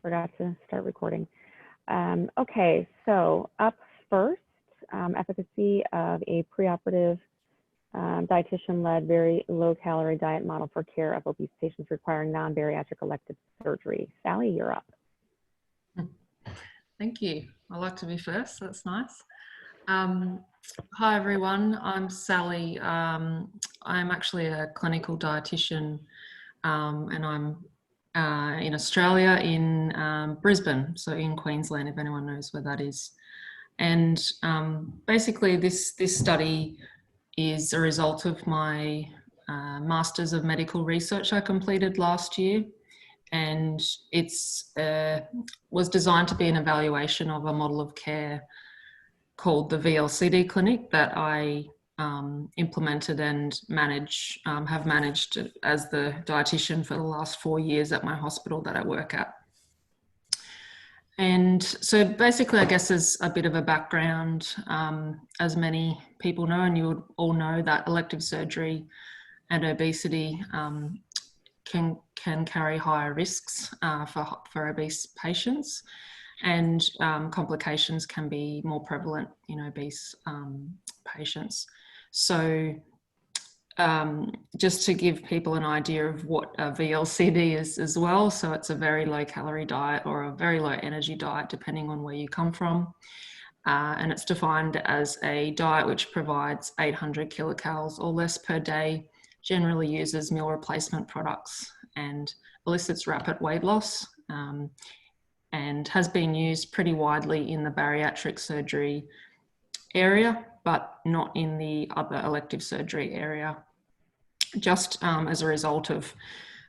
forgot to start recording. Okay, so up first, efficacy of a preoperative dietitian-led very low-calorie diet model for care of obese patients requiring non-bariatric elective surgery. Sally, you're up. Thank you. I like to be first, that's nice. Hi everyone, I'm Sally. I'm actually a clinical dietitian and I'm in Australia, in Brisbane, so in Queensland, if anyone knows where that is. And basically this study is a result of my Masters of Medical Research I completed last year. And it's was designed to be an evaluation of a model of care called the VLCD clinic that I implemented and have managed as the dietitian for the last 4 years at my hospital that I work at. And so basically, I guess as a bit of a background, as many people know, and you would all know, that elective surgery and obesity can carry higher risks for obese patients, and complications can be more prevalent in obese patients. So just to give people an idea of what a VLCD is as well, so it's a very low calorie diet or a very low energy diet depending on where you come from, and it's defined as a diet which provides 800 kilocalories or less per day, generally uses meal replacement products and elicits rapid weight loss, and has been used pretty widely in the bariatric surgery area, but not in the other elective surgery area, just as a result of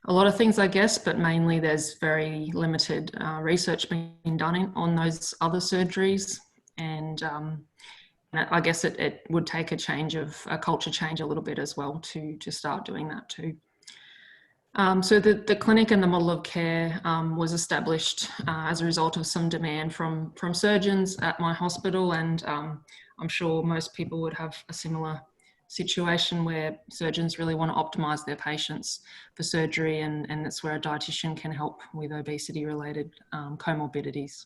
a lot of things, I guess, but mainly there's very limited research being done on those other surgeries. And I guess it would take a culture change a little bit as well to start doing that too. So the clinic and the model of care was established as a result of some demand from surgeons at my hospital, and I'm sure most people would have a similar situation where surgeons really want to optimize their patients for surgery, and that's where a dietitian can help with obesity-related comorbidities.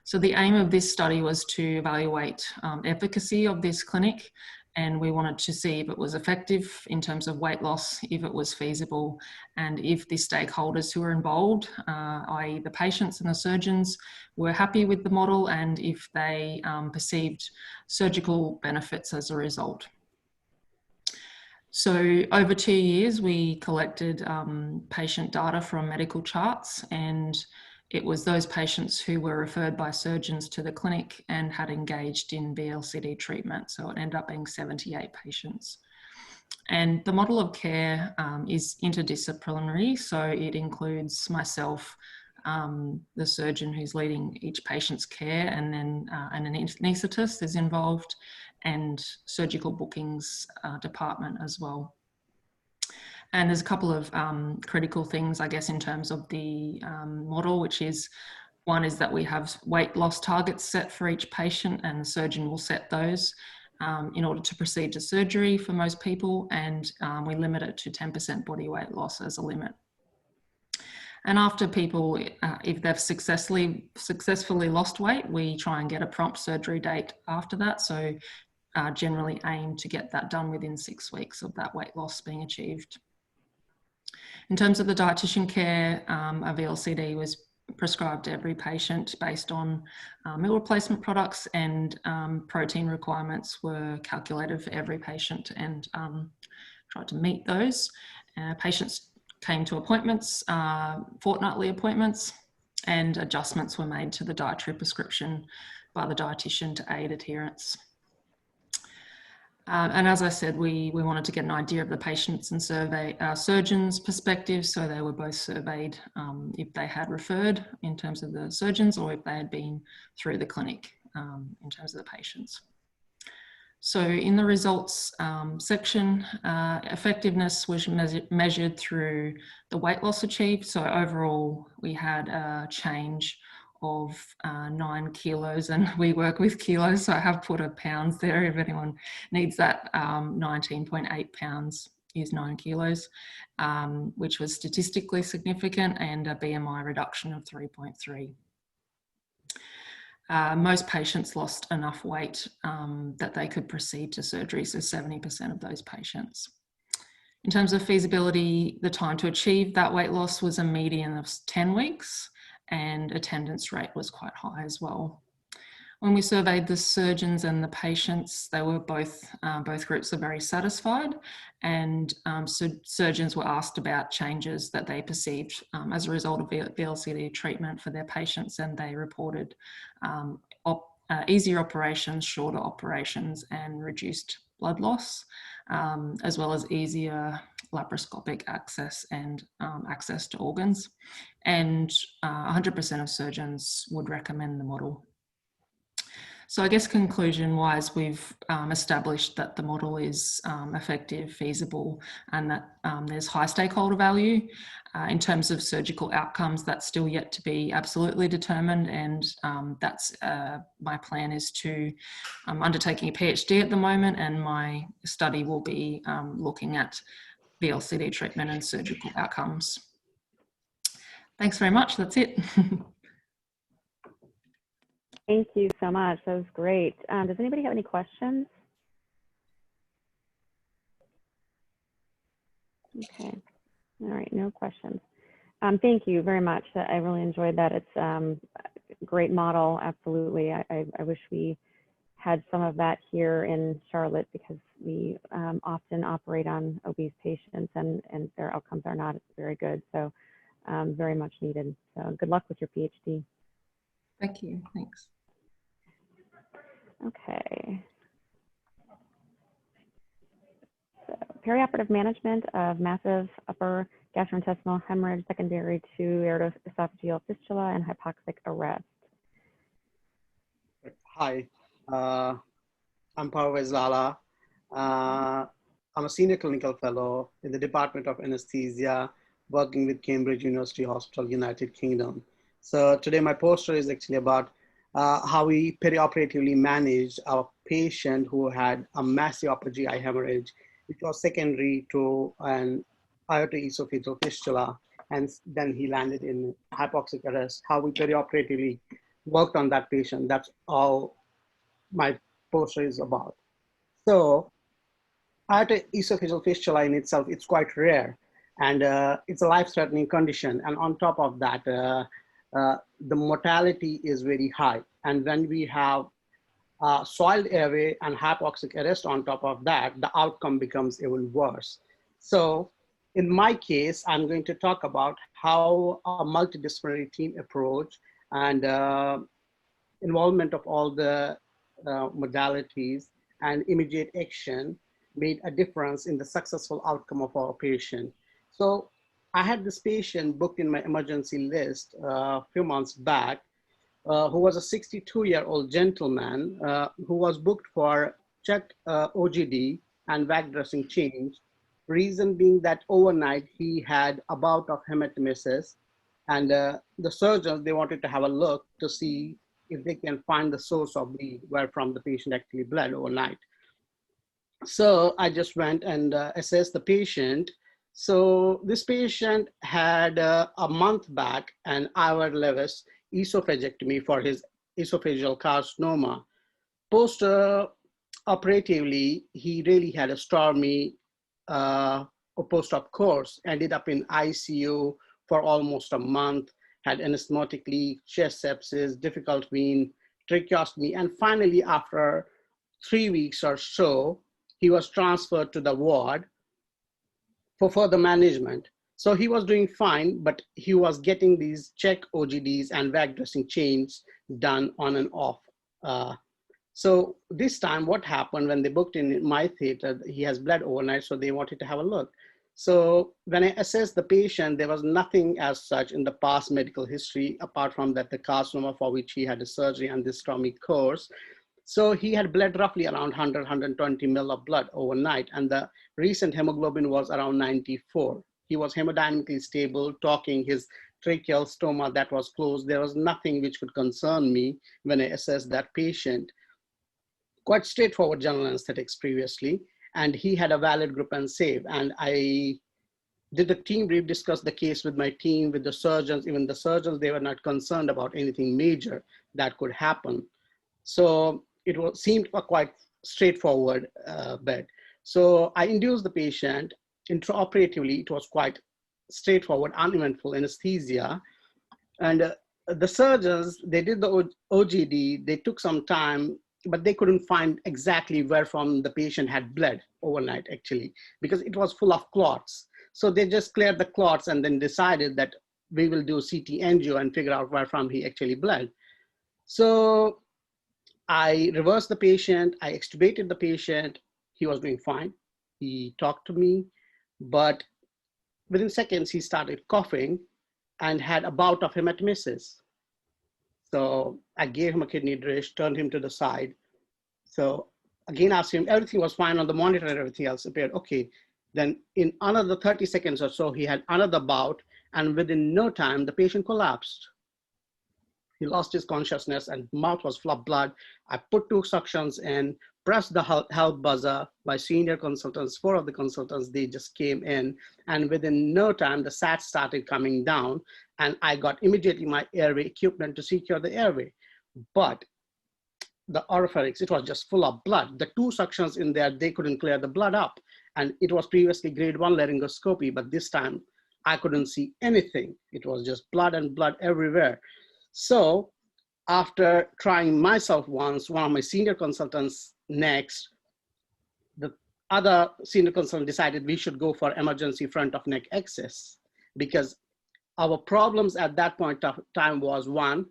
So the aim of this study was to evaluate efficacy of this clinic, and we wanted to see if it was effective in terms of weight loss, if it was feasible, and if the stakeholders who were involved, i.e. the patients and the surgeons, were happy with the model, and if they perceived surgical benefits as a result. So over 2 years, we collected patient data from medical charts, and it was those patients who were referred by surgeons to the clinic and had engaged in VLCD treatment. So it ended up being 78 patients. And the model of care is interdisciplinary. So it includes myself, the surgeon who's leading each patient's care, and then an anaesthetist is involved, and surgical bookings department as well. And there's a couple of critical things, I guess, in terms of the model, which is, one is that we have weight loss targets set for each patient, and the surgeon will set those in order to proceed to surgery for most people, and we limit it to 10% body weight loss as a limit. And after people, if they've successfully lost weight, we try and get a prompt surgery date after that. So generally aim to get that done within 6 weeks of that weight loss being achieved. In terms of the dietitian care, a VLCD was prescribed to every patient based on meal replacement products, and protein requirements were calculated for every patient, and tried to meet those. Patients came to appointments, fortnightly appointments, and adjustments were made to the dietary prescription by the dietitian to aid adherence. And as I said, we wanted to get an idea of the patients and surgeons' perspective, so they were both surveyed if they had referred in terms of the surgeons, or if they had been through the clinic in terms of the patients. So in the results section, effectiveness was measured through the weight loss achieved. So overall, we had a change of 9 kilos, and we work with kilos, so I have put a pounds there if anyone needs that. 19.8 pounds he's 9 kilos, which was statistically significant, and a BMI reduction of 3.3. Most patients lost enough weight that they could proceed to surgery, so 70% of those patients. In terms of feasibility, the time to achieve that weight loss was a median of 10 weeks, and attendance rate was quite high as well. When we surveyed the surgeons and the patients, they were both groups are very satisfied, and so surgeons were asked about changes that they perceived as a result of VLCD treatment for their patients, and they reported easier operations, shorter operations, and reduced blood loss, as well as easier laparoscopic access and access to organs. And 100% of surgeons would recommend the model. So I guess conclusion-wise, we've established that the model is effective, feasible, and that there's high stakeholder value. In terms of surgical outcomes, that's still yet to be absolutely determined, and that's my plan is to, I'm undertaking a PhD at the moment, and my study will be looking at VLCD treatment and surgical outcomes. Thanks very much, that's it. Thank you so much. That was great. Does anybody have any questions? Okay. All right, no questions. Thank you very much. I really enjoyed that. It's a great model, absolutely. I wish we had some of that here in Charlotte, because we often operate on obese patients, and their outcomes are not very good. So very much needed. So good luck with your PhD. Thank you, thanks. Okay. So, perioperative management of massive upper gastrointestinal hemorrhage secondary to aortoesophageal fistula and hypoxic arrest. Hi, I'm Parvez Lala. I'm a senior clinical fellow in the Department of Anesthesia, working with Cambridge University Hospital, United Kingdom. So today my poster is actually about how we perioperatively managed our patient who had a massive upper GI hemorrhage, which was secondary to an aortoesophageal fistula, and then he landed in hypoxic arrest. How we perioperatively worked on that patient, that's all my poster is about. So aortoesophageal fistula in itself, it's quite rare, and it's a life-threatening condition. And on top of that, the mortality is very high. And when we have soiled airway and hypoxic arrest on top of that, the outcome becomes even worse. So in my case, I'm going to talk about how a multidisciplinary team approach and involvement of all the modalities and immediate action made a difference in the successful outcome of our patient. So I had this patient booked in my emergency list a few months back, who was a 62-year-old gentleman who was booked for checked OGD and vac dressing change. Reason being that overnight he had a bout of hematemesis, and the surgeons, they wanted to have a look to see if they can find the source of bleed where from the patient actually bled overnight. So I just went and assessed the patient. So this patient had a month back an Ivor-Levis esophagectomy for his esophageal carcinoma. Post-operatively, he really had a stormy post-op course, ended up in ICU for almost a month, had anastomotic leak, chest sepsis, difficult vein, tracheostomy, and finally, after 3 weeks or so, he was transferred to the ward for further management. So he was doing fine, but he was getting these check OGDs and vac dressing change done on and off. So this time what happened when they booked in my theater, he has bled overnight, so they wanted to have a look. So when I assessed the patient, there was nothing as such in the past medical history, apart from that the carcinoma for which he had a surgery and this stormy course. So he had bled roughly around 100, 120 ml of blood overnight, and the recent hemoglobin was around 94. He was hemodynamically stable, talking, his tracheal stoma that was closed. There was nothing which could concern me when I assessed that patient. Quite straightforward general anesthetics previously. and he had a valid grip and save. And I did the team brief, discussed the case with my team, with the surgeons. Even the surgeons, they were not concerned about anything major that could happen. So it seemed a quite straightforward bed. So I induced the patient intraoperatively. It was quite straightforward, uneventful anesthesia. And the surgeons, they did the OGD, they took some time, but they couldn't find exactly where from the patient had bled overnight, actually, because it was full of clots. So they just cleared the clots and then decided that we will do CT angio and figure out where from he actually bled. So I reversed the patient, I extubated the patient, he was doing fine. He talked to me, but within seconds, he started coughing and had a bout of hematemesis. So I gave him a kidney drip, turned him to the side. So again, asked him, everything was fine on the monitor and everything else appeared okay. Then in another 30 seconds or so, he had another bout, and within no time, the patient collapsed. He lost his consciousness and mouth was full of blood. I put 2 suctions in, pressed the health buzzer. My senior consultants, 4 of the consultants, they just came in, and within no time, the SAT started coming down, and I got immediately my airway equipment to secure the airway. But the oropharynx, it was just full of blood. The 2 suctions in there, they couldn't clear the blood up. And it was previously grade 1 laryngoscopy, but this time I couldn't see anything. It was just blood and blood everywhere. So after trying myself once, one of my senior consultants next, the other senior consultant decided we should go for emergency front of neck access, because our problems at that point of time was, 1,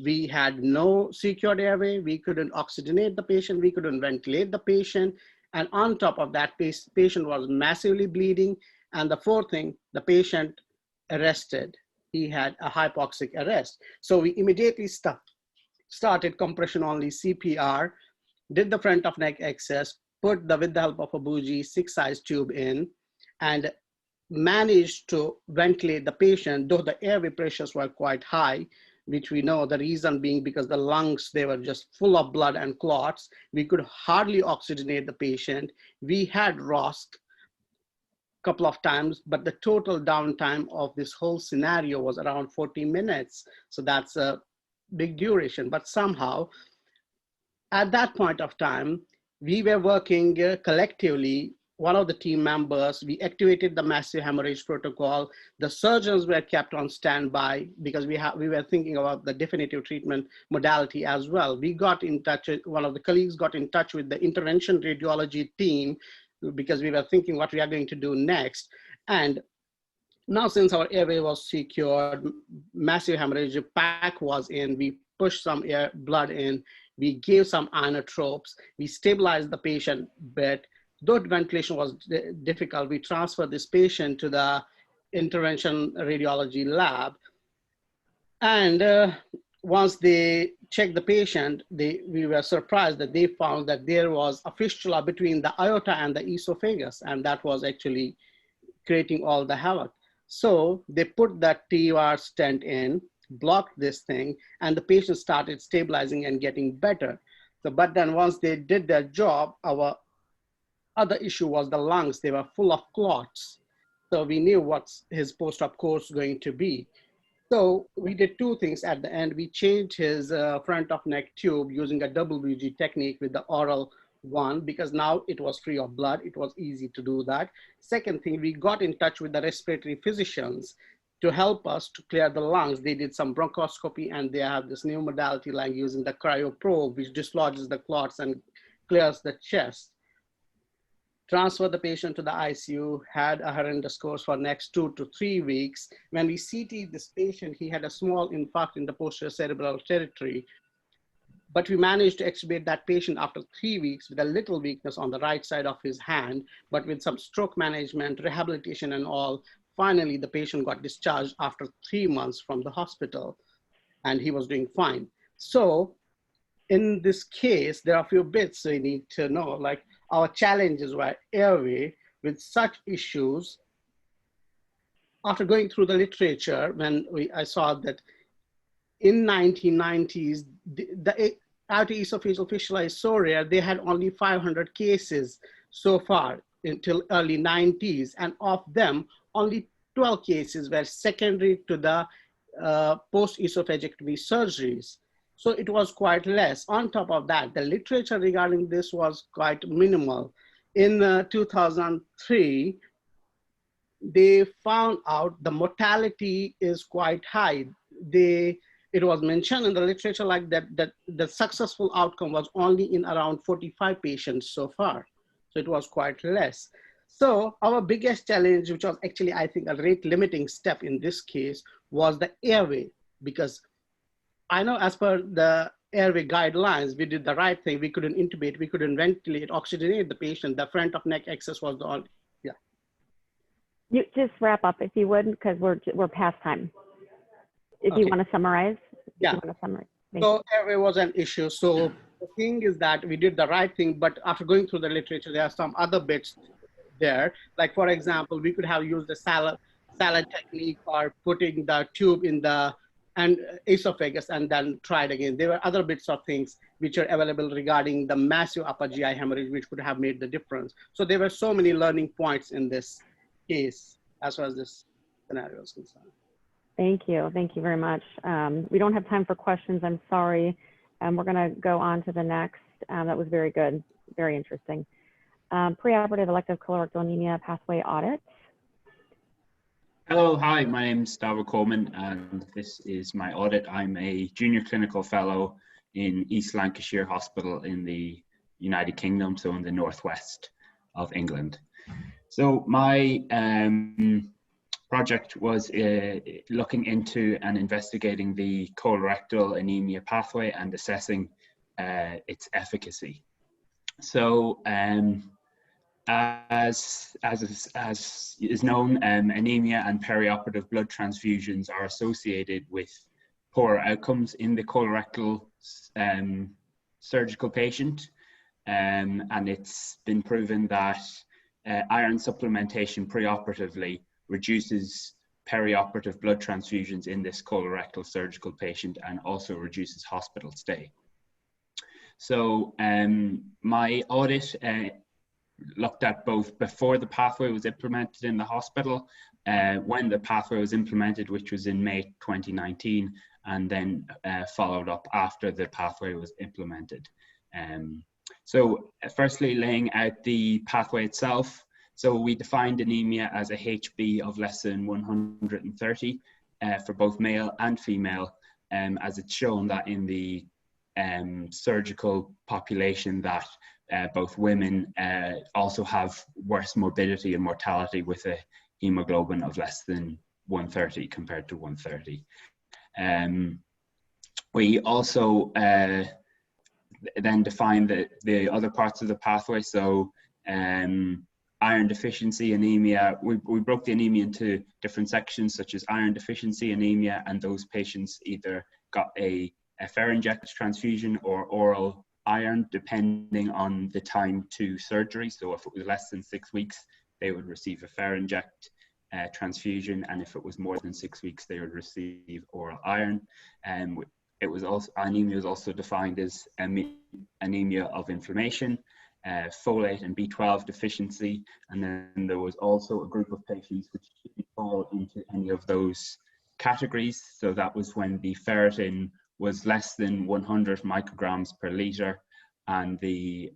we had no secured airway, we couldn't oxygenate the patient, we couldn't ventilate the patient, and on top of that, patient was massively bleeding, and the 4th thing, the patient arrested. He had a hypoxic arrest. So we immediately started compression-only CPR, did the front of neck access, put with the help of a bougie 6-size tube in, and managed to ventilate the patient, though the airway pressures were quite high, which we know the reason being because the lungs, they were just full of blood and clots. We could hardly oxygenate the patient. We had ROSC a couple of times, but the total downtime of this whole scenario was around 40 minutes. So that's a big duration, but somehow at that point of time, we were working collectively. One of the team members, we activated the massive hemorrhage protocol. The surgeons were kept on standby because we were thinking about the definitive treatment modality as well. We got in touch, one of the colleagues got in touch with the intervention radiology team because we were thinking what we are going to do next. And now since our airway was secured, massive hemorrhage pack was in, we pushed some blood in, we gave some inotropes, we stabilized the patient bed. Though ventilation was difficult, we transferred this patient to the intervention radiology lab. And once they checked the patient, we were surprised that they found that there was a fistula between the aorta and the esophagus, and that was actually creating all the havoc. So they put that TUR stent in, blocked this thing, and the patient started stabilizing and getting better. So, but then once they did their job, our other issue was the lungs. They were full of clots. So we knew what his post-op course going to be. So we did 2 things at the end. We changed his front of neck tube using a double BG technique with the oral one, because now it was free of blood. It was easy to do that. Second thing, we got in touch with the respiratory physicians to help us to clear the lungs. They did some bronchoscopy, and they have this new modality like using the cryoprobe, which dislodges the clots and clears the chest. Transferred the patient to the ICU, had a horrendous course for next 2 to 3 weeks. When we CT'd this patient, he had a small infarct in the posterior cerebral territory, but we managed to extubate that patient after 3 weeks with a little weakness on the right side of his hand, but with some stroke management, rehabilitation and all, finally the patient got discharged after 3 months from the hospital, and he was doing fine. So in this case, there are a few bits we need to know, like our challenges were airway with such issues. After going through the literature, when I saw that in 1990s, the artery esophageal fistula is so rare, they had only 500 cases. so far until early 90s. And of them, only 12 cases were secondary to the post-esophagectomy surgeries. So it was quite less. On top of that, the literature regarding this was quite minimal. In 2003, they found out the mortality is quite high. It was mentioned in the literature like that the successful outcome was only in around 45 patients so far. So it was quite less. So our biggest challenge, which was actually, I think, a rate limiting step in this case, was the airway, because I know as per the airway guidelines, we did the right thing. We couldn't intubate, we couldn't ventilate, oxygenate the patient. The front of neck access was the only, yeah. You just wrap up if you would, because we're past time. If Okay. you want to summarize. Yeah. So airway was an issue. So the thing is that we did the right thing, but after going through the literature, there are some other bits there. Like for example, we could have used the salad technique or putting the tube in the esophagus and then tried again. There were other bits of things which are available regarding the massive upper GI hemorrhage, which could have made the difference. So there were so many learning points in this case as far as this scenario is concerned. Thank you very much. We don't have time for questions, I'm sorry. We're gonna go on to the next. That was very good, very interesting. Preoperative elective colorectal anemia pathway audit. Hello, hi, my name is Dabheoc Coleman and this is my audit. I'm a junior clinical fellow in East Lancashire Hospital in the United Kingdom, so in the northwest of England. So my project was looking into and investigating the colorectal anemia pathway and assessing its efficacy. So as is known, anemia and perioperative blood transfusions are associated with poor outcomes in the colorectal surgical patient, and it's been proven that iron supplementation preoperatively reduces perioperative blood transfusions in this colorectal surgical patient and also reduces hospital stay. So my audit looked at both before the pathway was implemented in the hospital, when the pathway was implemented, which was in May 2019, and then followed up after the pathway was implemented. So firstly, laying out the pathway itself. So we defined anemia as a HB of less than 130 for both male and female, as it's shown that in the surgical population that both women also have worse morbidity and mortality with a hemoglobin of less than 130 compared to 130. We also then defined the other parts of the pathway. So iron deficiency anemia, we broke the anemia into different sections, such as iron deficiency anemia, and those patients either got a pharyngeal transfusion or oral iron, depending on the time to surgery. So if it was less than 6 weeks, they would receive a pharyngeal transfusion, and if it was more than 6 weeks, they would receive oral iron. It was also, anemia was also defined as anemia of inflammation, folate and B12 deficiency, and then there was also a group of patients which didn't fall into any of those categories. So that was when the ferritin was less than 100 micrograms per liter, and the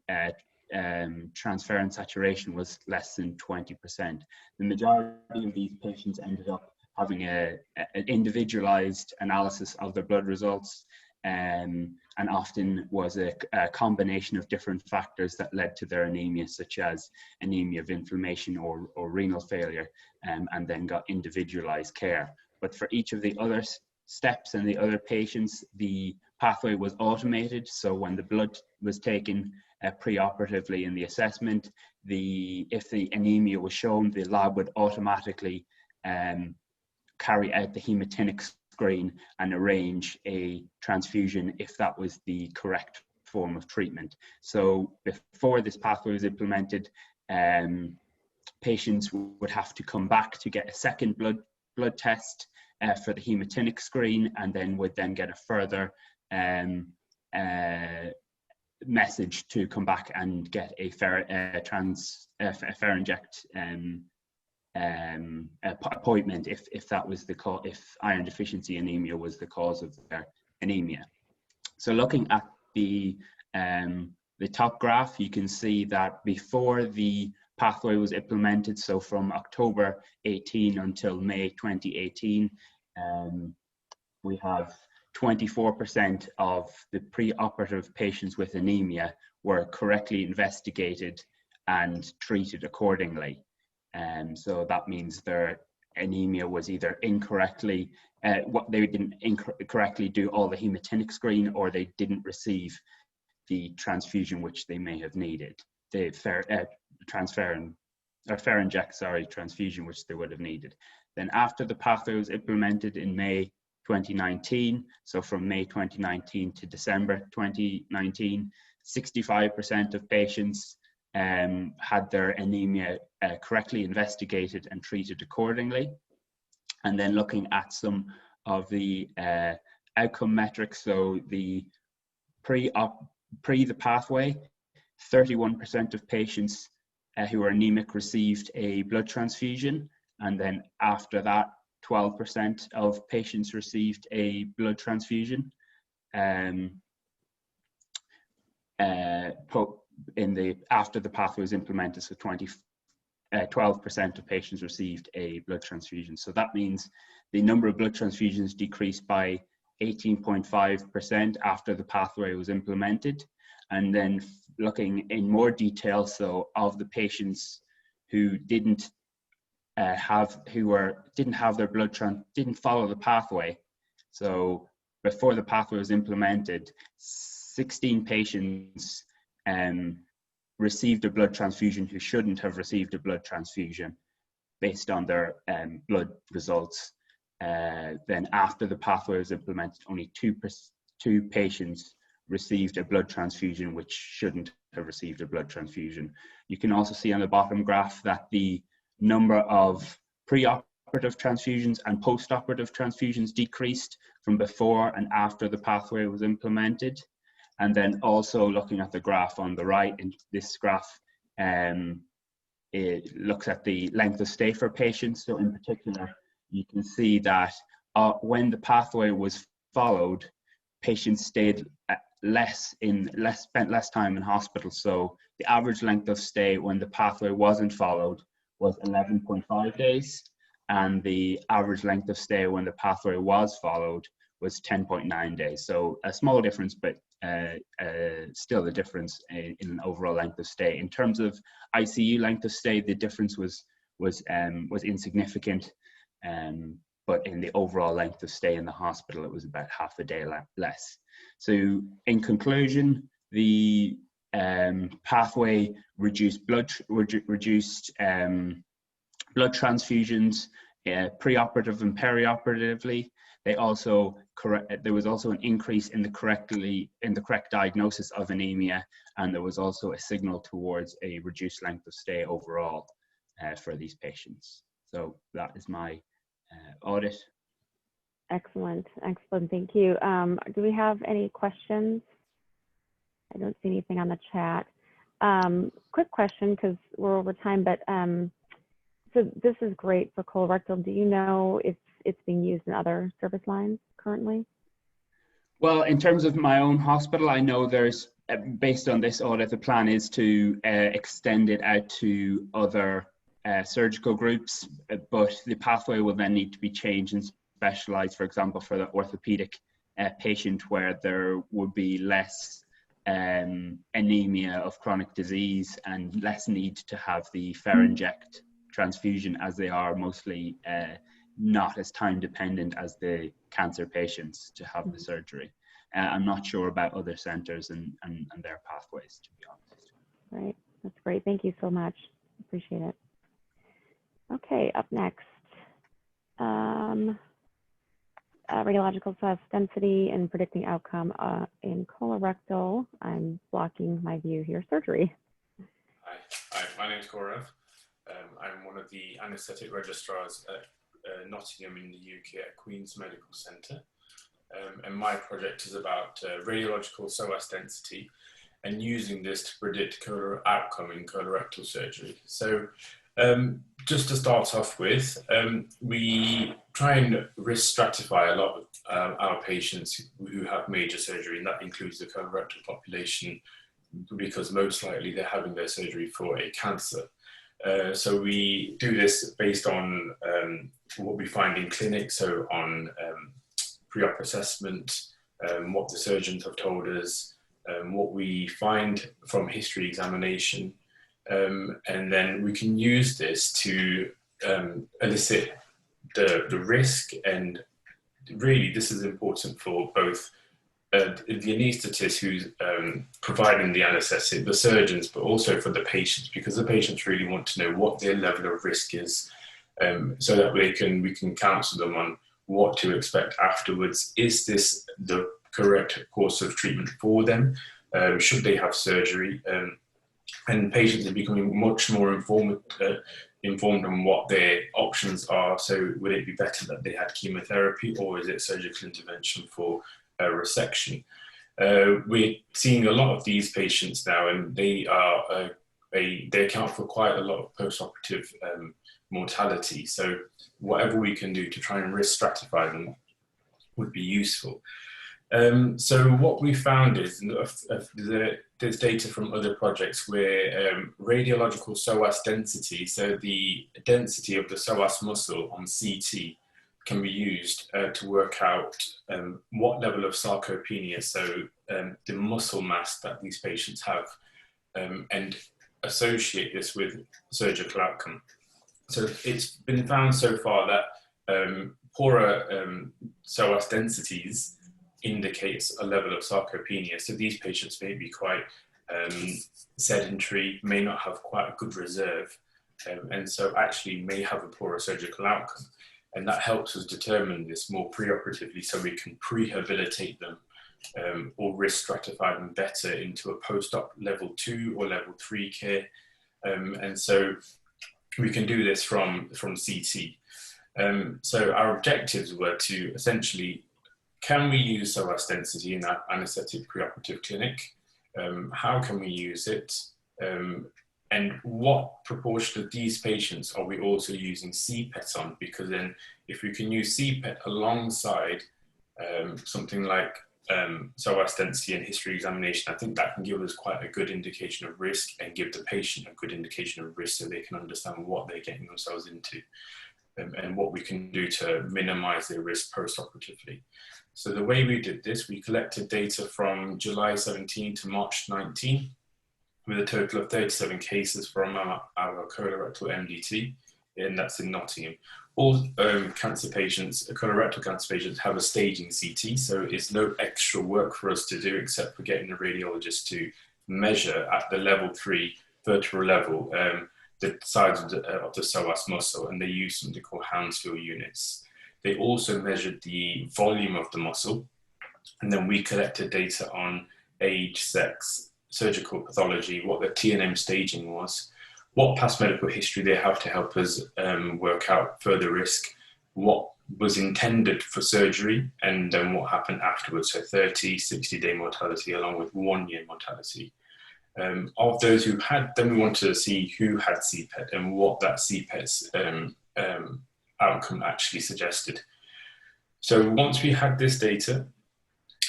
transferrin saturation was less than 20%. The majority of these patients ended up having an individualized analysis of their blood results, and often was a combination of different factors that led to their anemia, such as anemia of inflammation or renal failure, and then got individualized care. But for each of the other steps and the other patients, the pathway was automated. So when the blood was taken preoperatively in the assessment, if the anemia was shown, the lab would automatically carry out the hematinic screen and arrange a transfusion if that was the correct form of treatment. So before this pathway was implemented, patients would have to come back to get a second blood test for the hematinic screen, and then would then get a further message to come back and get a pharyngect appointment if that was the cause, if iron deficiency anemia was the cause of their anemia. So looking at the top graph, you can see that before the pathway was implemented, so from October 18 until May 2018, we have 24% of the preoperative patients with anemia were correctly investigated and treated accordingly. So that means their anemia was either incorrectly, they didn't correctly do all the hematinic screen, or they didn't receive the transfusion which they may have needed, the pharyngect transfusion which they would have needed. Then after the pathway was implemented in May 2019, so from May 2019 to December 2019, 65% of patients had their anemia correctly investigated and treated accordingly. And then looking at some of the outcome metrics, so the pre the pathway, 31% of patients who were anemic received a blood transfusion, and then after that 12% of patients received a blood transfusion. After the pathway was implemented, so 12% of patients received a blood transfusion. So that means the number of blood transfusions decreased by 18.5% after the pathway was implemented. And then looking in more detail, so of the patients who didn't follow the pathway, so before the pathway was implemented, 16 patients received a blood transfusion who shouldn't have received a blood transfusion based on their blood results. Then after the pathway was implemented, only two patients received a blood transfusion which shouldn't have received a blood transfusion. You can also see on the bottom graph that the number of preoperative transfusions and postoperative transfusions decreased from before and after the pathway was implemented. And then also looking at the graph on the right, in this graph, it looks at the length of stay for patients. So in particular, you can see that when the pathway was followed, patients stayed spent less time in hospital. So the average length of stay when the pathway wasn't followed was 11.5 days, and the average length of stay when the pathway was followed was 10.9 days. So a small difference, but still a difference in overall length of stay. In terms of ICU length of stay, the difference was insignificant, but in the overall length of stay in the hospital, it was about half a day less. So in conclusion, the pathway reduced blood transfusions, preoperative and perioperatively. There was also an increase in the correct diagnosis of anemia, and there was also a signal towards a reduced length of stay overall for these patients. So that is my audit. Excellent, excellent, thank you. Do we have any questions? I don't see anything on the chat. Quick question, because we're over time, but so this is great for colorectal. Do you know if it's being used in other service lines currently? Well, in terms of my own hospital, I know there's, based on this audit, the plan is to extend it out to other surgical groups, but the pathway will then need to be changed and specialized, for example, for the orthopedic patient, where there would be less anemia of chronic disease and less need to have the pharyngect transfusion, as they are mostly not as time dependent as the cancer patients to have the surgery. I'm not sure about other centers and their pathways, to be honest. Right, that's great. Thank you so much. Appreciate it. Okay, up next, radiological Psoas density and predicting outcome in colorectal. I'm blocking my view here, surgery. Hi, my name is Gaurav. I'm one of the anaesthetic registrars at Nottingham in the UK at Queen's Medical Centre. And my project is about radiological Psoas density and using this to predict outcome in colorectal surgery. So just to start off with, we try and risk stratify a lot of our patients who have major surgery, and that includes the colorectal population, because most likely they're having their surgery for a cancer. So we do this based on what we find in clinic, so on pre-op assessment, what the surgeons have told us, what we find from history examination, and then we can use this to elicit the risk. And really this is important for both the anaesthetist who's providing the anesthetic, the surgeons, but also for the patients, because the patients really want to know what their level of risk is, so that we can counsel them on what to expect afterwards. Is this the correct course of treatment for them? Should they have surgery? And patients are becoming much more informed on what their options are. So would it be better that they had chemotherapy, or is it surgical intervention for resection? We're seeing a lot of these patients now, and they account for quite a lot of postoperative mortality. So whatever we can do to try and risk stratify them would be useful. So what we found is there's data from other projects where radiological psoas density, so the density of the psoas muscle on CT, can be used to work out what level of sarcopenia, so the muscle mass that these patients have, and associate this with surgical outcome. So it's been found so far that poorer psoas densities indicates a level of sarcopenia. So these patients may be quite sedentary, may not have quite a good reserve, and so actually may have a poorer surgical outcome. And that helps us determine this more preoperatively, so we can prehabilitate them or risk stratify them better into a post-op level 2 or level 3 care. And so we can do this from CT. So our objectives were to essentially, can we use psoas density in our anaesthetic preoperative clinic? How can we use it? And what proportion of these patients are we also using CPET on? Because then if we can use CPET alongside something like psoas density and history examination, I think that can give us quite a good indication of risk and give the patient a good indication of risk, so they can understand what they're getting themselves into, and what we can do to minimize their risk post-operatively. So the way we did this, we collected data from July 17 to March 19, with a total of 37 cases from our colorectal MDT, and that's in Nottingham. All cancer patients, colorectal cancer patients, have a staging CT, so it's no extra work for us to do except for getting the radiologist to measure at the level 3 vertebral level the size of the psoas muscle, and they use something called Hounsfield units. They also measured the volume of the muscle, and then we collected data on age, sex, surgical pathology, what the TNM staging was, what past medical history they have to help us work out further risk, what was intended for surgery, and then what happened afterwards, so 30, 60-day mortality along with 1-year mortality. Of those who had, then we wanted to see who had CPET and what that CPET's outcome actually suggested. So once we had this data,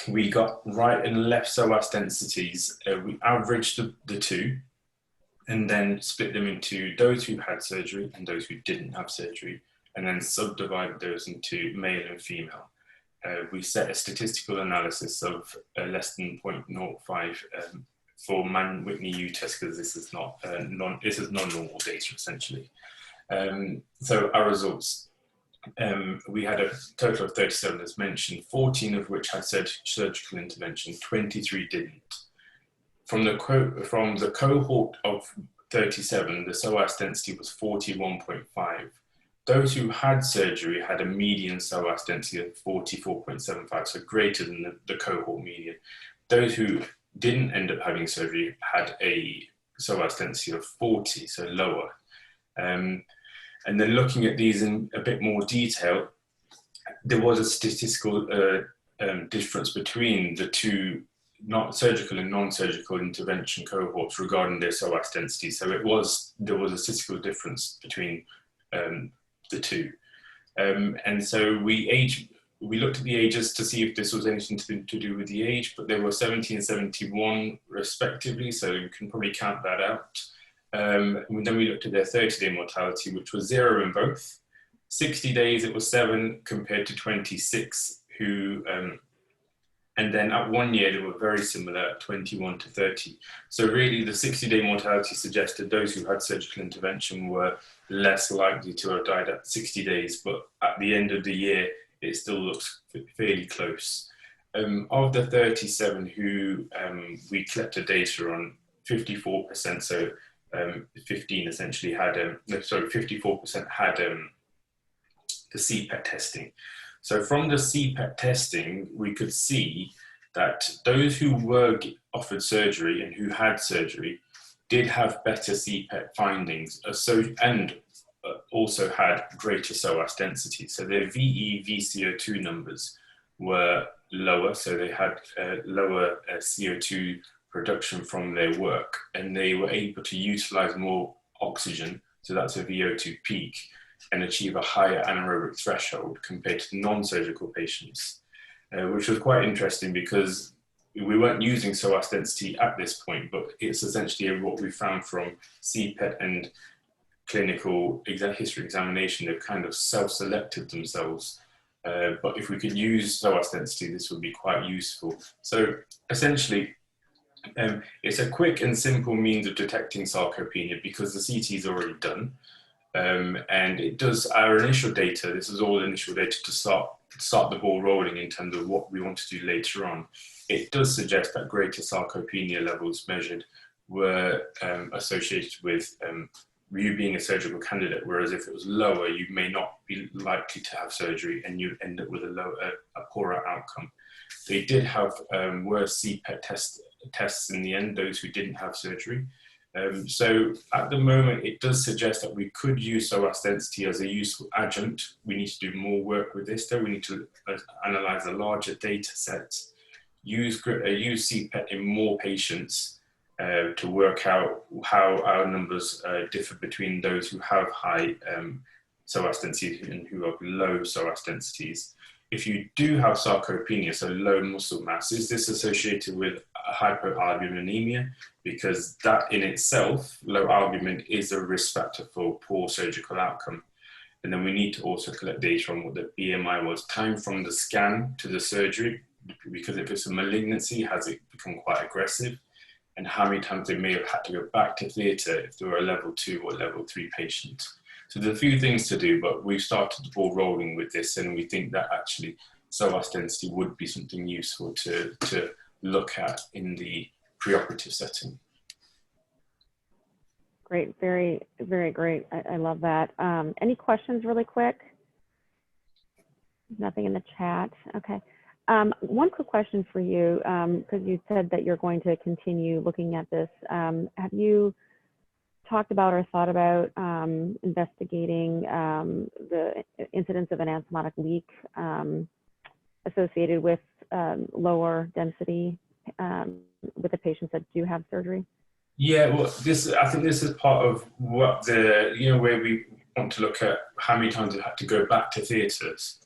we got right and left psoas densities. We averaged the two, and then split them into those who had surgery and those who didn't have surgery, and then subdivided those into male and female. We set a statistical analysis of less than 0.05 for Mann-Whitney U-test, because this is not non-normal data essentially. So our results, we had a total of 37 as mentioned, 14 of which had surgical intervention, 23 didn't. From the cohort of 37, the psoas density was 41.5. Those who had surgery had a median psoas density of 44.75, so greater than the cohort median. Those who didn't end up having surgery had a psoas density of 40, so lower. And then looking at these in a bit more detail, there was a statistical difference between the two not surgical and non-surgical intervention cohorts regarding their psoas density. So there was a statistical difference between the two. And so we looked at the ages to see if this was anything to do with the age, but they were 70 and 71 respectively, so you can probably count that out. And then we looked at their 30-day mortality, which was 0 in both. 60 days, it was 7 compared to 26 who, and then at 1 year, they were very similar at 21 to 30. So really the 60-day mortality suggested those who had surgical intervention were less likely to have died at 60 days, but at the end of the year, it still looks fairly close. Of the 37 who we collected data on, 54%, so 15 essentially had, 54% had the CPET testing. So from the CPET testing, we could see that those who were offered surgery and who had surgery did have better CPET findings, and also had greater psoas density. So their VE, VCO2 numbers were lower, so they had lower CO2 production from their work, and they were able to utilize more oxygen, so that's a VO2 peak, and achieve a higher anaerobic threshold compared to non-surgical patients, which was quite interesting because we weren't using psoas density at this point, but it's essentially what we found from CPET and clinical history examination. They've kind of self-selected themselves. But if we could use psoas density, this would be quite useful. So essentially, it's a quick and simple means of detecting sarcopenia because the CT is already done. And it does our initial data, this is all initial data to start the ball rolling in terms of what we want to do later on. It does suggest that greater sarcopenia levels measured were associated with you being a surgical candidate, whereas if it was lower, you may not be likely to have surgery and you end up with a poorer outcome. They did have worse CPET tests in the end, those who didn't have surgery. So at the moment, it does suggest that we could use psoas density as a useful adjunct. We need to do more work with this though. We need to analyze a larger data set, use CPET in more patients to work out how our numbers differ between those who have high psoas density and who have low psoas densities. If you do have sarcopenia, so low muscle mass, is this associated with hypoalbuminemia? Because that in itself, low albumin, is a risk factor for poor surgical outcome. And then we need to also collect data on what the BMI was, time from the scan to the surgery, because if it's a malignancy, has it become quite aggressive? And how many times they may have had to go back to theatre if they were a level 2 or level 3 patient. So there's a few things to do, but we've started the ball rolling with this, and we think that actually psoas density would be something useful to look at in the preoperative setting. Great, very, very great. I love that. Any questions really quick? Nothing in the chat, okay. One quick question for you, because you said that you're going to continue looking at this. Have you talked about or thought about investigating the incidence of an anastomotic leak associated with lower density with the patients that do have surgery? Yeah, well, I think this is part of what where we want to look at how many times it had to go back to theatres.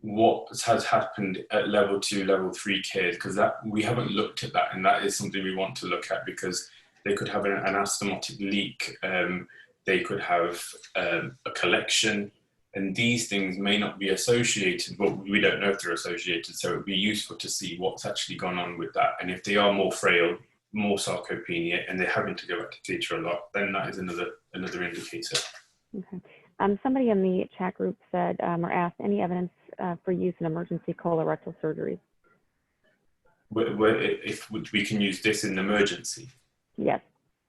What has happened at level 2, level 3 care, because that we haven't looked at that, and that is something we want to look at because they could have an anastomotic leak, they could have a collection, and these things may not be associated, but we don't know if they're associated, so it would be useful to see what's actually gone on with that. And if they are more frail, more sarcopenia, and they're having to go back to theatre a lot, then that is another indicator. Okay. Somebody in the chat group said or asked, any evidence for use in emergency colorectal surgeries? If we can use this in emergency? Yes.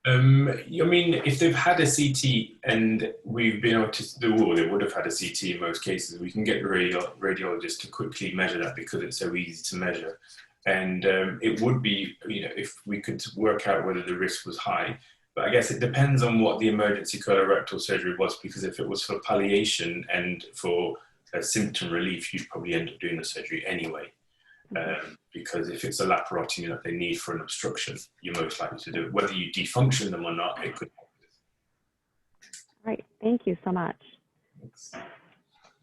I mean, if they've had a CT and we've been able to do, well, they would have had a CT in most cases, we can get the radiologist to quickly measure that because it's so easy to measure. And it would be, if we could work out whether the risk was high. But I guess it depends on what the emergency colorectal surgery was, because if it was for palliation and for symptom relief, you'd probably end up doing the surgery anyway. because if it's a laparotomy that they need for an obstruction, you're most likely to do it. Whether you defunction them or not, it could help. Right, thank you so much. Thanks.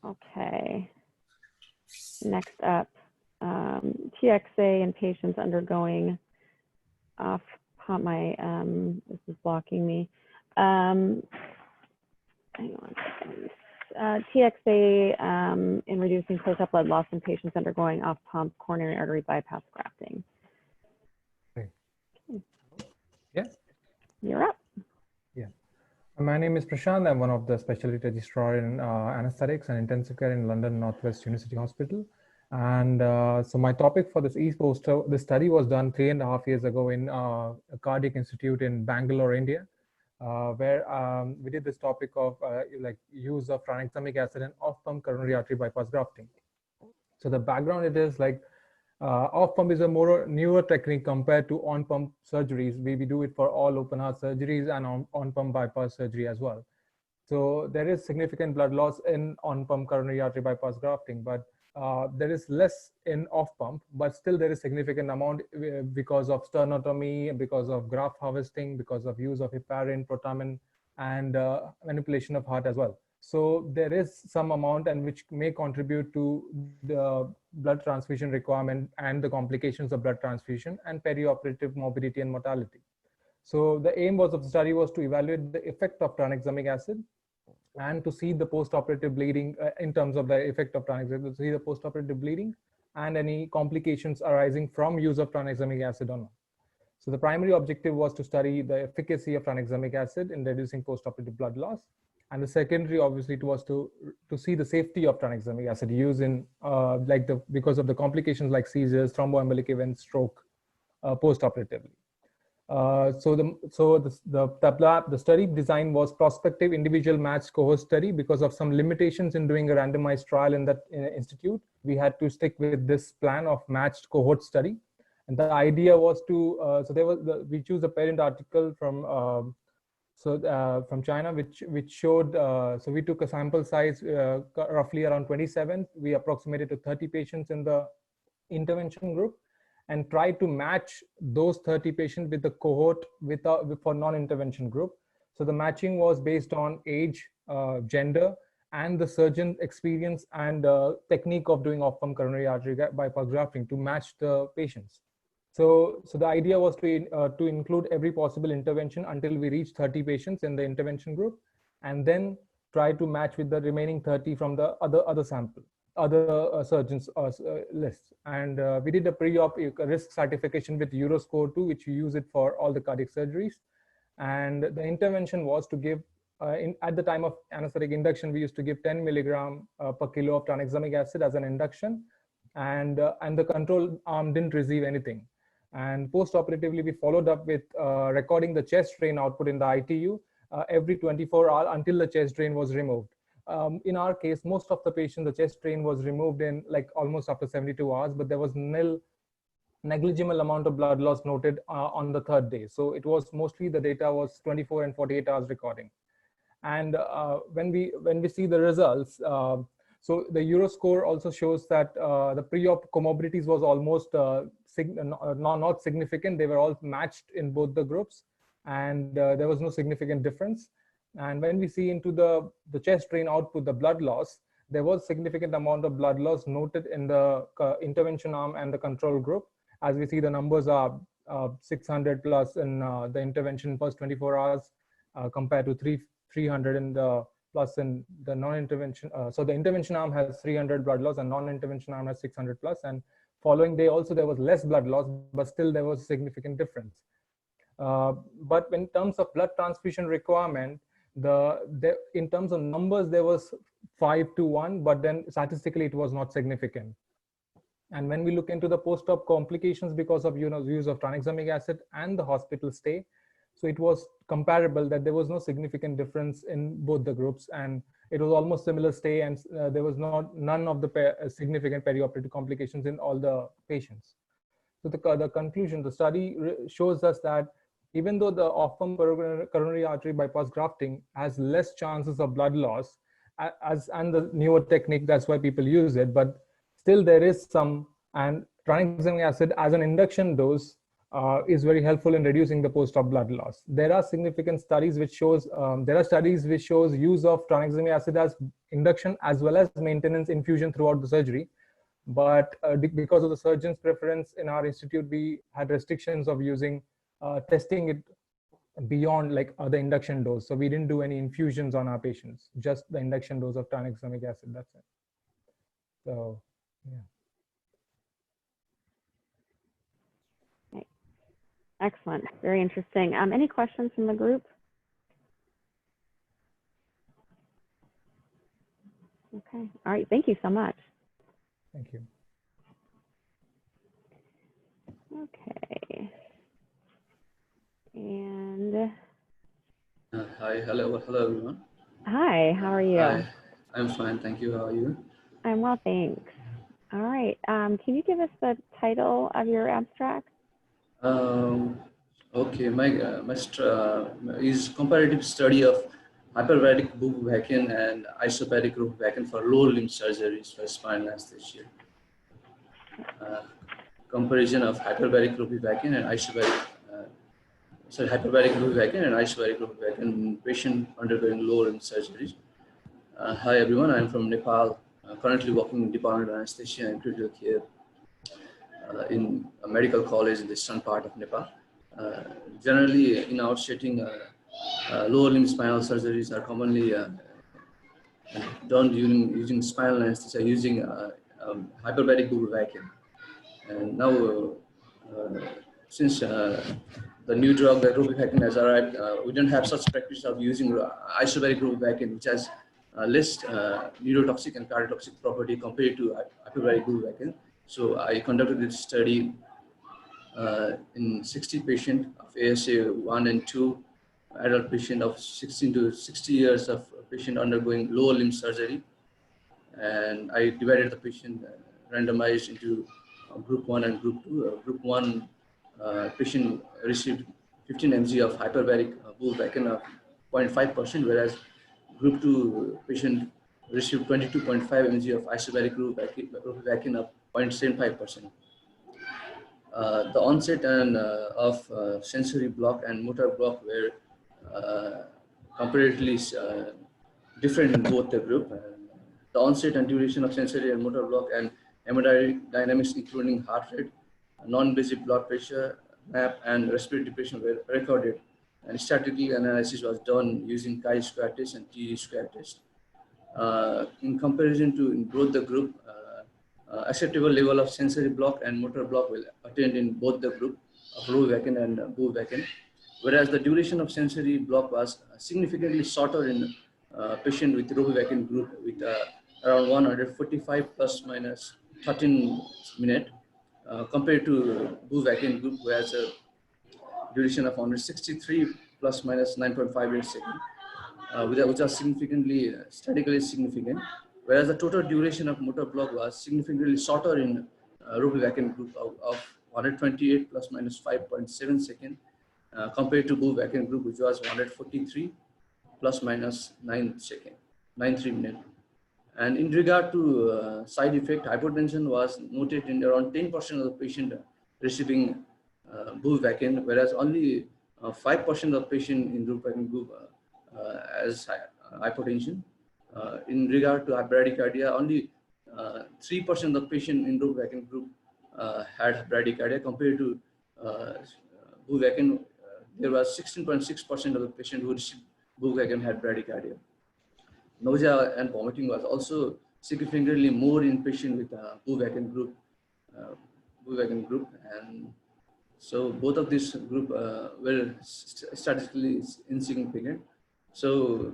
Okay, next up, TXA in patients undergoing off pump. This is blocking me. Hang on a second. TXA in reducing post-op blood loss in patients undergoing off pump coronary artery bypass grafting. Okay. Yeah. You're up. Yeah. My name is Prashant. I'm one of the specialty registrars in anesthetics and intensive care in London Northwest University Hospital. And so my topic for this poster, the study was done 3.5 years ago in a cardiac institute in Bangalore, India, where we did this topic of like use of tranexamic acid and off-pump coronary artery bypass grafting. So the background, it is like off-pump is a more newer technique compared to on-pump surgeries. We do it for all open heart surgeries and on-pump bypass surgery as well. So there is significant blood loss in on-pump coronary artery bypass grafting, but there is less in off-pump, but still there is significant amount because of sternotomy, because of graft harvesting, because of use of heparin, protamine, and manipulation of heart as well. So there is some amount and which may contribute to the blood transfusion requirement and the complications of blood transfusion and perioperative morbidity and mortality. So the aim of the study was to evaluate the effect of tranexamic acid and to see the postoperative bleeding in terms of the effect of tranexamic, to see the postoperative bleeding and any complications arising from use of tranexamic acid or not. So the primary objective was to study the efficacy of tranexamic acid in reducing postoperative blood loss. And the secondary, obviously, it was to see the safety of tranexamic acid use in because of the complications like seizures, thromboembolic events, stroke, postoperatively. So the study design was prospective individual matched cohort study. Because of some limitations in doing a randomized trial in that institute, we had to stick with this plan of matched cohort study. And the idea was to we choose a parent article from from China, which showed, so we took a sample size roughly around 27. We approximated to 30 patients in the intervention group and tried to match those 30 patients with the cohort for non-intervention group. So the matching was based on age, gender, and the surgeon experience and technique of doing off-pump coronary artery bypass grafting to match the patients. So the idea was to include every possible intervention until we reach 30 patients in the intervention group, and then try to match with the remaining 30 from the other sample, other surgeons list. And we did a pre-op risk stratification with Euroscore 2, which we use it for all the cardiac surgeries. And the intervention was to give, at the time of anesthetic induction, we used to give 10 milligram per kilo of tranexamic acid as an induction, and the control arm didn't receive anything. And post-operatively, we followed up with recording the chest drain output in the ITU every 24 hours until the chest drain was removed. In our case, most of the patients, the chest drain was removed in like almost after 72 hours, but there was negligible amount of blood loss noted on the third day. So it was mostly the data was 24 and 48 hours recording. And when we see the results, so the Euroscore also shows that the pre-op comorbidities was almost not significant. They were all matched in both the groups, and there was no significant difference. And when we see into the chest drain output, the blood loss, there was significant amount of blood loss noted in the intervention arm and the control group. As we see, the numbers are 600 plus in the intervention first 24 hours compared to 300 in the plus in the non-intervention. So the intervention arm has 300 blood loss and non-intervention arm has 600 plus. And following day also there was less blood loss, but still there was a significant difference. But in terms of blood transfusion requirement, in terms of numbers, there was 5 to 1, but then statistically it was not significant. And when we look into the post-op complications because of use of tranexamic acid and the hospital stay, so it was comparable that there was no significant difference in both the groups, and it was almost similar stay, and there was none of the significant perioperative complications in all the patients. So the conclusion, the study shows us that even though the off-pump coronary artery bypass grafting has less chances of blood loss, and the newer technique, that's why people use it, but still there is some, and tranexamic acid as an induction dose is very helpful in reducing the post-op blood loss. There are significant studies which shows use of tranexamic acid as induction as well as maintenance infusion throughout the surgery. But because of the surgeon's preference in our institute, we had restrictions of using testing it beyond like the induction dose. So we didn't do any infusions on our patients, just the induction dose of tranexamic acid. That's it. So yeah. Excellent. Very interesting. Any questions from the group? Okay. All right. Thank you so much. Thank you. Okay. And hi, hello everyone. hi, how are you? Hi, I'm fine, thank you. How are you? I'm well, thanks. All right. Can you give us the title of your abstract? Okay, my is comparative study of hyperbaric bupivacaine and isoparic bupivacaine for lower limb surgeries for spinal anesthesia. Comparison of hyperbaric bupivacaine and isoparic hyperbaric bupivacaine and isoparic bupivacaine in patient undergoing lower limb surgeries. Hi everyone, I'm from Nepal. Currently working in Department of Anesthesia and Critical Care in a medical college in the eastern part of Nepal. Generally, in our setting, lower limb spinal surgeries are commonly done using spinal anesthesia using hyperbaric bupivacaine. And now, since the new drug, the bupivacaine, has arrived, we don't have such practice of using isobaric bupivacaine, which has less neurotoxic and cardiotoxic property compared to hyperbaric bupivacaine. So I conducted this study in 60 patients of ASA 1 and 2, adult patient of 16 to 60 years of patient undergoing lower limb surgery. And I divided the patient randomized into group 1 and group 2. Group 1 patient received 15 mg of hyperbaric bupivacaine of 0.5%, whereas group 2 patient received 22.5 mg of isobaric bupivacaine of 0.75%. The onset and of sensory block and motor block were comparatively different in both the group. The onset and duration of sensory and motor block and hemodynamics, including heart rate, non-invasive blood pressure, MAP, and respiratory depression were recorded. And statistical analysis was done using chi-square test and t-square test. In comparison to in both the group, acceptable level of sensory block and motor block will attained in both the group of bupivacaine and bupivacaine, whereas the duration of sensory block was significantly shorter in patient with bupivacaine group with around 145 plus minus 13 minutes compared to bupivacaine group, whereas a duration of 163 plus minus 9.5 seconds, which was significantly statistically significant. Whereas the total duration of motor block was significantly shorter in bupivacaine group of 128 plus minus 5.7 seconds compared to bupivacaine group, which was 143 plus minus 9.3 minutes. And in regard to side effect, hypotension was noted in around 10% of the patient receiving bupivacaine, whereas only 5% of patient in bupivacaine group has hypotension. In regard to bradycardia, only 3% of patient in bupivacaine group had bradycardia compared to bupivacaine. There was 16.6% of the patient who received bupivacaine had bradycardia. Nausea and vomiting was also significantly more in patient with bupivacaine group. And so both of these group were statistically insignificant. So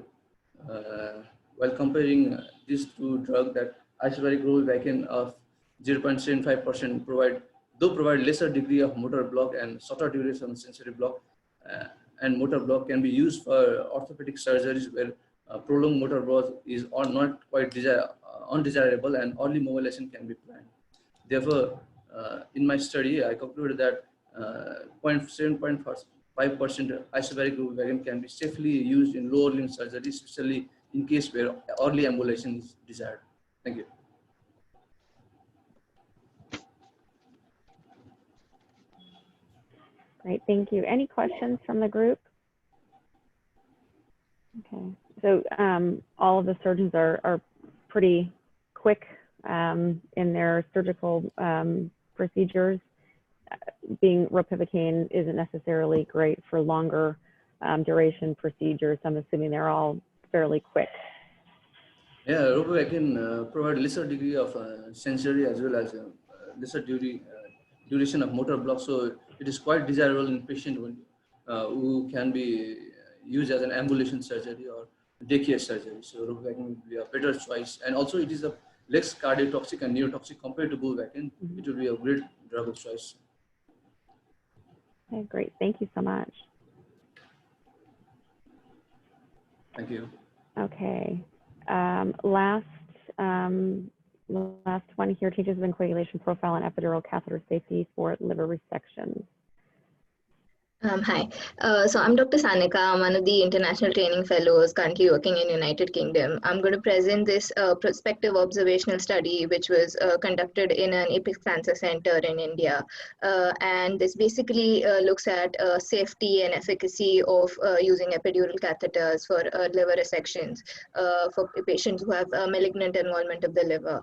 while comparing these two drugs, that isobaric bupivacaine of 0.75% provide lesser degree of motor block and shorter duration sensory block, and motor block can be used for orthopedic surgeries where prolonged motor block is not quite undesirable and early mobilization can be planned. Therefore, in my study, I concluded that 0.7.5% isobaric bupivacaine can be safely used in lower limb surgery, especially in case where early ambulation is desired. Thank you. Great, thank you. Any questions from the group? Okay, so all of the surgeons are pretty quick in their surgical procedures. Being ropivacaine isn't necessarily great for longer duration procedures. I'm assuming they're all fairly quick. Yeah, ropivacaine provide lesser degree of sensory as well as lesser duration of motor block. So it is quite desirable in patient who can be used as an ambulation surgery or daycare surgery. So ropivacaine would be a better choice. And also it is a less cardiotoxic and neurotoxic compared to bupivacaine. It would be a great drug of choice. Okay, great. Thank you so much. Thank you. Okay. Last one here, changes in coagulation profile and epidural catheter safety for liver resections. Hi, so I'm Dr. Sanika. I'm one of the international training fellows currently working in United Kingdom. I'm going to present this prospective observational study which was conducted in an Apex Cancer Center in India. And this basically looks at safety and efficacy of using epidural catheters for liver resections for patients who have malignant involvement of the liver.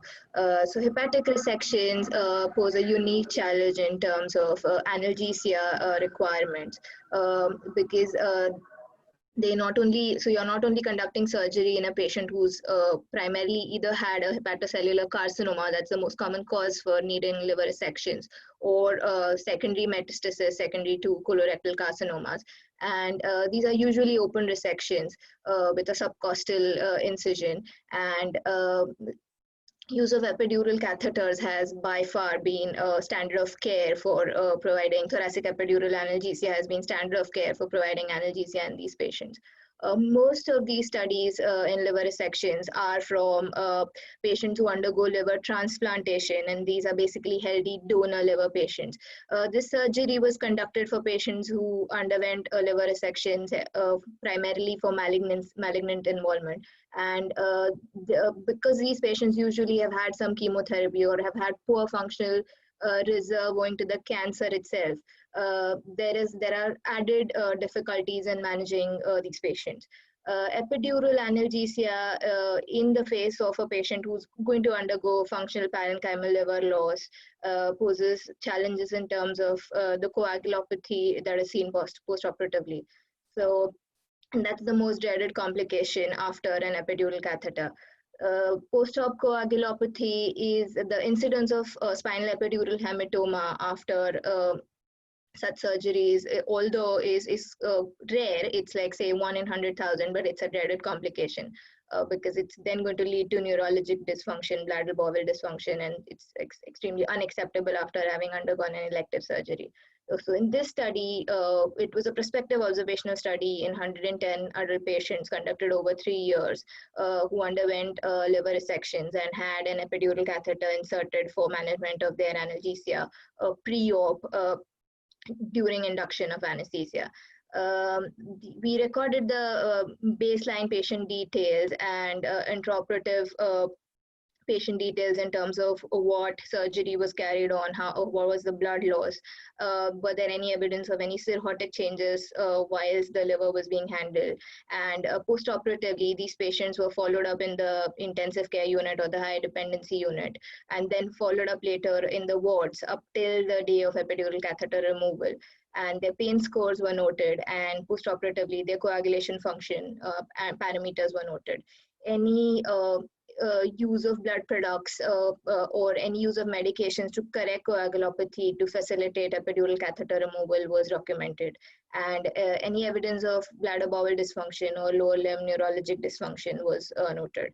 So hepatic resections pose a unique challenge in terms of analgesia requirements. Because you're not only conducting surgery in a patient who's primarily either had a hepatocellular carcinoma, that's the most common cause for needing liver resections, or secondary metastasis secondary to colorectal carcinomas. And these are usually open resections with a subcostal incision. And use of epidural catheters has by far been a standard of care for providing thoracic epidural analgesia has been standard of care for providing analgesia in these patients. Most of these studies in liver resections are from patients who undergo liver transplantation, and these are basically healthy donor liver patients. This surgery was conducted for patients who underwent liver resections primarily for malignant involvement. And because these patients usually have had some chemotherapy or have had poor functional reserve owing to the cancer itself, there are added difficulties in managing these patients. Epidural analgesia in the face of a patient who's going to undergo functional parenchymal liver loss poses challenges in terms of the coagulopathy that is seen postoperatively. So, and that's the most dreaded complication after an epidural catheter. Post-op coagulopathy is the incidence of spinal epidural hematoma after such surgeries, although is rare. It's like say 1 in 100,000, but it's a dreaded complication because it's then going to lead to neurologic dysfunction, bladder bowel dysfunction, and it's extremely unacceptable after having undergone an elective surgery. So in this study, it was a prospective observational study in 110 adult patients conducted over 3 years who underwent liver resections and had an epidural catheter inserted for management of their analgesia pre-op during induction of anesthesia. We recorded the baseline patient details and intraoperative patient details in terms of what surgery was carried on, what was the blood loss, were there any evidence of any cirrhotic changes whilst the liver was being handled. And post-operatively, these patients were followed up in the intensive care unit or the high dependency unit, and then followed up later in the wards up till the day of epidural catheter removal. And their pain scores were noted, and post-operatively, their coagulation function and parameters were noted. Any use of blood products or any use of medications to correct coagulopathy to facilitate epidural catheter removal was documented. And any evidence of bladder bowel dysfunction or lower limb neurologic dysfunction was noted.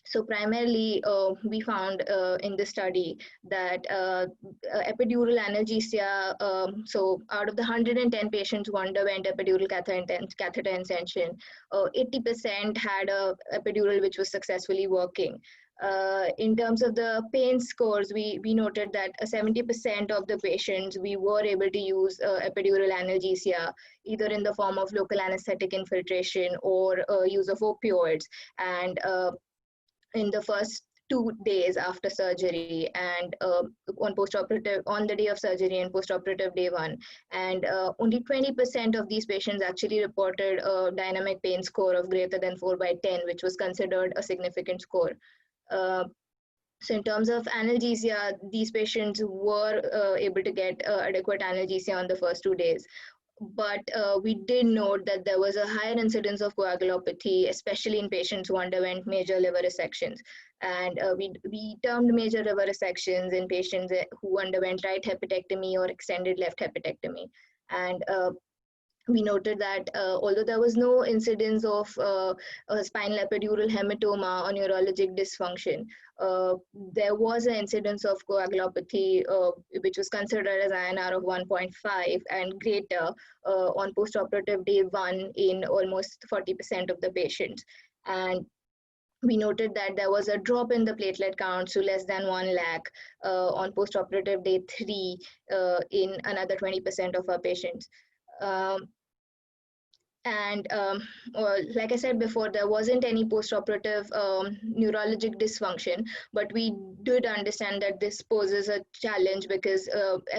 So primarily, we found in the study that epidural analgesia, so out of the 110 patients who underwent epidural catheter insertion, 80% had a epidural which was successfully working. In terms of the pain scores, we noted that 70% of the patients, we were able to use epidural analgesia, either in the form of local anesthetic infiltration or use of opioids. And in the first 2 days after surgery, and on the day of surgery and postoperative day 1. And only 20% of these patients actually reported a dynamic pain score of greater than 4/10, which was considered a significant score. So in terms of analgesia, these patients were able to get adequate analgesia on the first 2 days. But we did note that there was a higher incidence of coagulopathy, especially in patients who underwent major liver resections. And we termed major liver resections in patients who underwent right hepatectomy or extended left hepatectomy. And we noted that although there was no incidence of spinal epidural hematoma or neurologic dysfunction, there was an incidence of coagulopathy, which was considered as INR of 1.5 and greater on postoperative day 1 in almost 40% of the patients. And we noted that there was a drop in the platelet count to less than 1 lakh on postoperative day 3 in another 20% of our patients. Like I said before, there wasn't any postoperative neurologic dysfunction, but we did understand that this poses a challenge because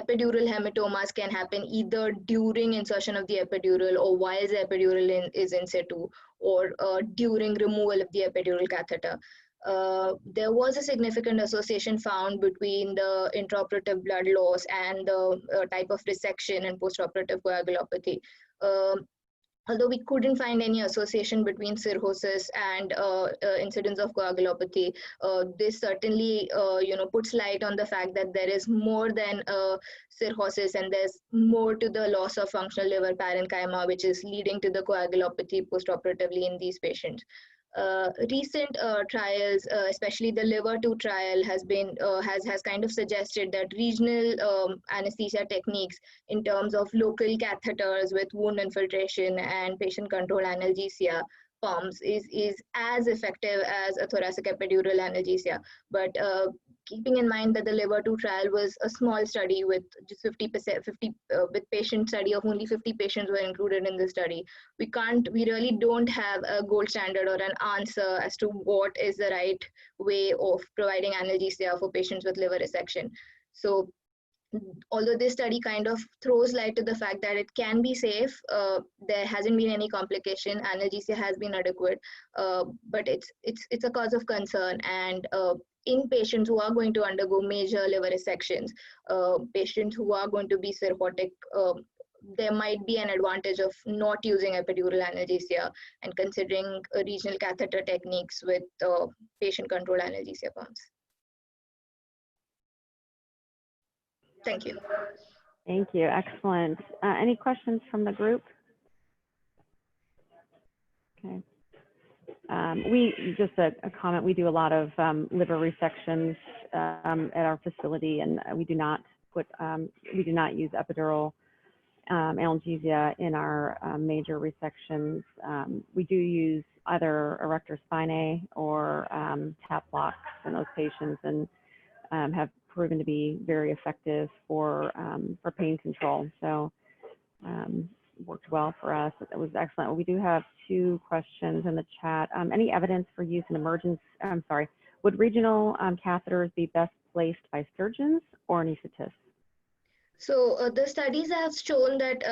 epidural hematomas can happen either during insertion of the epidural or while the epidural is in situ, or during removal of the epidural catheter. There was a significant association found between the intraoperative blood loss and the type of resection and postoperative coagulopathy. Although we couldn't find any association between cirrhosis and incidence of coagulopathy, this certainly puts light on the fact that there is more than cirrhosis, and there's more to the loss of functional liver parenchyma, which is leading to the coagulopathy postoperatively in these patients. Recent trials, especially the liver-2 trial, has kind of suggested that regional anesthesia techniques in terms of local catheters with wound infiltration and patient-controlled analgesia pumps is as effective as a thoracic epidural analgesia. But keeping in mind that the liver-2 trial was a small study with just 50%, with patient study of only 50 patients were included in the study, we really don't have a gold standard or an answer as to what is the right way of providing analgesia for patients with liver resection. So although this study kind of throws light to the fact that it can be safe, there hasn't been any complication, analgesia has been adequate, but it's a cause of concern. And in patients who are going to undergo major liver resections, patients who are going to be cirrhotic, there might be an advantage of not using epidural analgesia and considering regional catheter techniques with patient-controlled analgesia pumps. Thank you. Thank you. Excellent. Any questions from the group? Okay. Just a comment, we do a lot of liver resections at our facility, and we do not use epidural analgesia in our major resections. We do use either erector spinae or tap blocks in those patients, and have proven to be very effective for pain control. So worked well for us. It was excellent. We do have 2 questions in the chat. Any evidence for use in would regional catheters be best placed by surgeons or anesthetists? So the studies have shown that,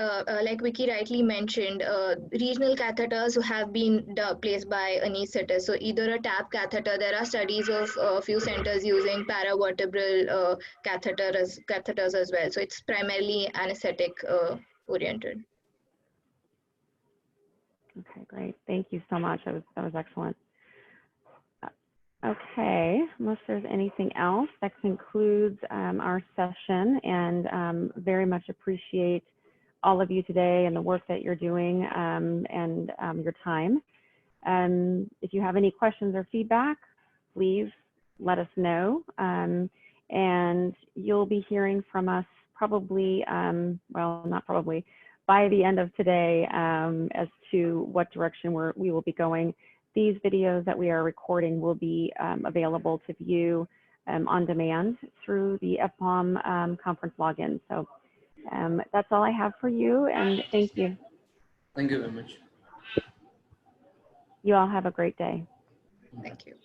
like Vicki rightly mentioned, regional catheters have been placed by anesthetists. So either a tap catheter, there are studies of a few centers using paravertebral catheters as well. So it's primarily anesthetic oriented. Okay, great. Thank you so much. That was excellent. Okay, unless there's anything else, that concludes our session, and very much appreciate all of you today and the work that you're doing and your time. If you have any questions or feedback, please let us know. And you'll be hearing from us probably, well, not probably, by the end of today as to what direction we will be going. These videos that we are recording will be available to view on demand through the EBPOM conference login. So that's all I have for you, and thank you. Thank you very much. You all have a great day. Thank you.